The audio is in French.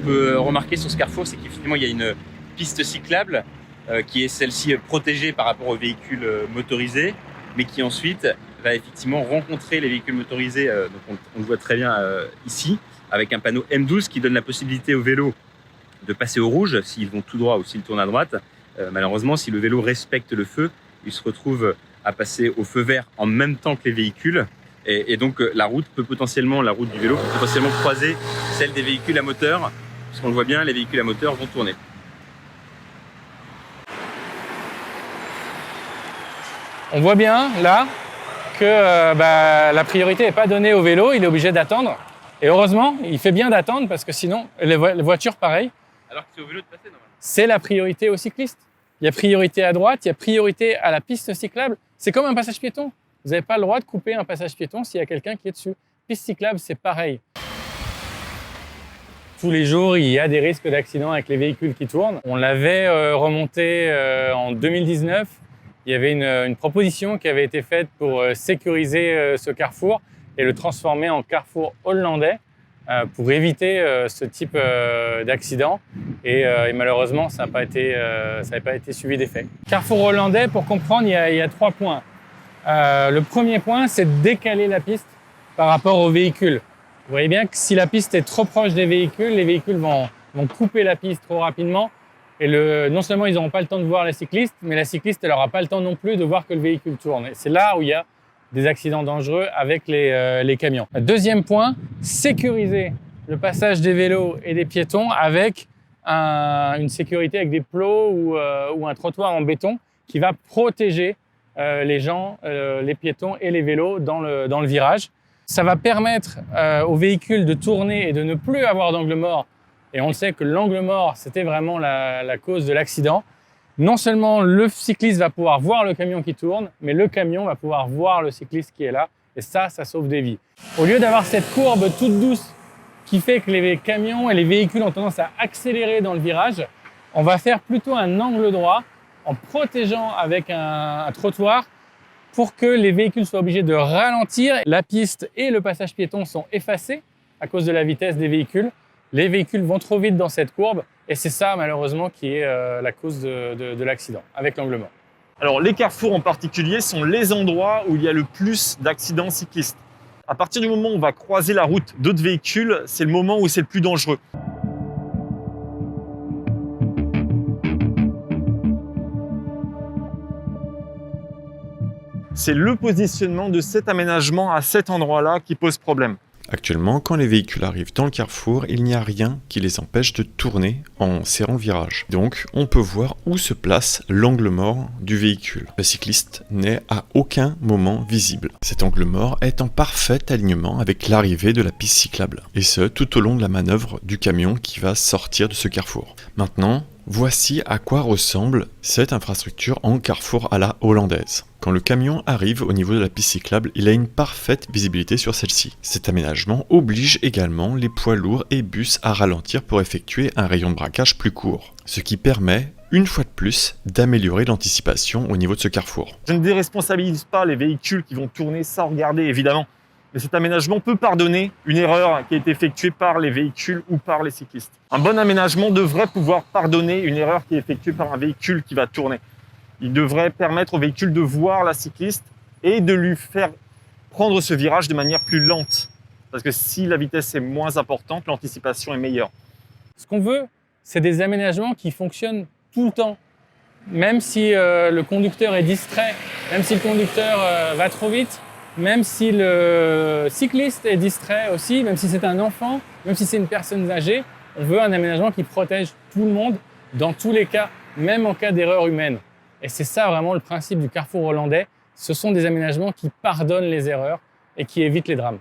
peut remarquer sur ce carrefour, c'est qu'effectivement, il y a une piste cyclable qui est celle-ci protégée par rapport aux véhicules motorisés, mais qui ensuite va effectivement rencontrer les véhicules motorisés. Donc on le voit très bien ici, avec un panneau M12 qui donne la possibilité aux vélos de passer au rouge s'ils vont tout droit ou s'ils tournent à droite. Malheureusement, si le vélo respecte le feu, il se retrouve à passer au feu vert en même temps que les véhicules. Et donc la route du vélo peut potentiellement croiser celle des véhicules à moteur, puisqu'on le voit bien, les véhicules à moteur vont tourner. On voit bien là que la priorité n'est pas donnée au vélo, il est obligé d'attendre. Et heureusement, il fait bien d'attendre parce que sinon, les voitures, pareil. Alors que c'est au vélo de passer normalement. C'est la priorité aux cyclistes. Il y a priorité à droite, il y a priorité à la piste cyclable. C'est comme un passage piéton. Vous n'avez pas le droit de couper un passage piéton s'il y a quelqu'un qui est dessus. Piste cyclable, c'est pareil. Tous les jours, il y a des risques d'accident avec les véhicules qui tournent. On l'avait remonté en 2019. Il y avait une proposition qui avait été faite pour sécuriser ce carrefour et le transformer en carrefour hollandais pour éviter ce type d'accident. Et malheureusement, ça n'avait pas été suivi d'effet. Carrefour hollandais, pour comprendre, il y a 3 points. Le premier point, c'est de décaler la piste par rapport aux véhicules. Vous voyez bien que si la piste est trop proche des véhicules, les véhicules vont couper la piste trop rapidement. Et non seulement ils n'auront pas le temps de voir la cycliste, mais la cycliste, elle n'aura pas le temps non plus de voir que le véhicule tourne. Et c'est là où il y a des accidents dangereux avec les camions. Deuxième point, sécuriser le passage des vélos et des piétons avec une sécurité avec des plots ou un trottoir en béton qui va protéger les gens, les piétons et les vélos dans le virage. Ça va permettre aux véhicules de tourner et de ne plus avoir d'angle mort. Et on le sait que l'angle mort, c'était vraiment la cause de l'accident. Non seulement le cycliste va pouvoir voir le camion qui tourne, mais le camion va pouvoir voir le cycliste qui est là. Et ça sauve des vies. Au lieu d'avoir cette courbe toute douce qui fait que les camions et les véhicules ont tendance à accélérer dans le virage, on va faire plutôt un angle droit en protégeant avec un trottoir pour que les véhicules soient obligés de ralentir. La piste et le passage piéton sont effacés à cause de la vitesse des véhicules. Les véhicules vont trop vite dans cette courbe et c'est ça malheureusement qui est la cause de l'accident avec l'angle mort. Alors les carrefours en particulier sont les endroits où il y a le plus d'accidents cyclistes. À partir du moment où on va croiser la route d'autres véhicules, c'est le moment où c'est le plus dangereux. C'est le positionnement de cet aménagement à cet endroit-là qui pose problème. Actuellement, quand les véhicules arrivent dans le carrefour, il n'y a rien qui les empêche de tourner en serrant le virage. Donc, on peut voir où se place l'angle mort du véhicule. Le cycliste n'est à aucun moment visible. Cet angle mort est en parfait alignement avec l'arrivée de la piste cyclable. Et ce, tout au long de la manœuvre du camion qui va sortir de ce carrefour. Maintenant, voici à quoi ressemble cette infrastructure en carrefour à la hollandaise. Quand le camion arrive au niveau de la piste cyclable, il a une parfaite visibilité sur celle-ci. Cet aménagement oblige également les poids lourds et bus à ralentir pour effectuer un rayon de braquage plus court, ce qui permet, une fois de plus, d'améliorer l'anticipation au niveau de ce carrefour. Je ne déresponsabilise pas les véhicules qui vont tourner sans regarder, évidemment. Mais cet aménagement peut pardonner une erreur qui a été effectuée par les véhicules ou par les cyclistes. Un bon aménagement devrait pouvoir pardonner une erreur qui est effectuée par un véhicule qui va tourner. Il devrait permettre au véhicule de voir la cycliste et de lui faire prendre ce virage de manière plus lente. Parce que si la vitesse est moins importante, l'anticipation est meilleure. Ce qu'on veut, c'est des aménagements qui fonctionnent tout le temps. Même si le conducteur est distrait, même si le conducteur va trop vite, même si le cycliste est distrait aussi, même si c'est un enfant, même si c'est une personne âgée, on veut un aménagement qui protège tout le monde dans tous les cas, même en cas d'erreur humaine. Et c'est ça vraiment le principe du carrefour hollandais. Ce sont des aménagements qui pardonnent les erreurs et qui évitent les drames.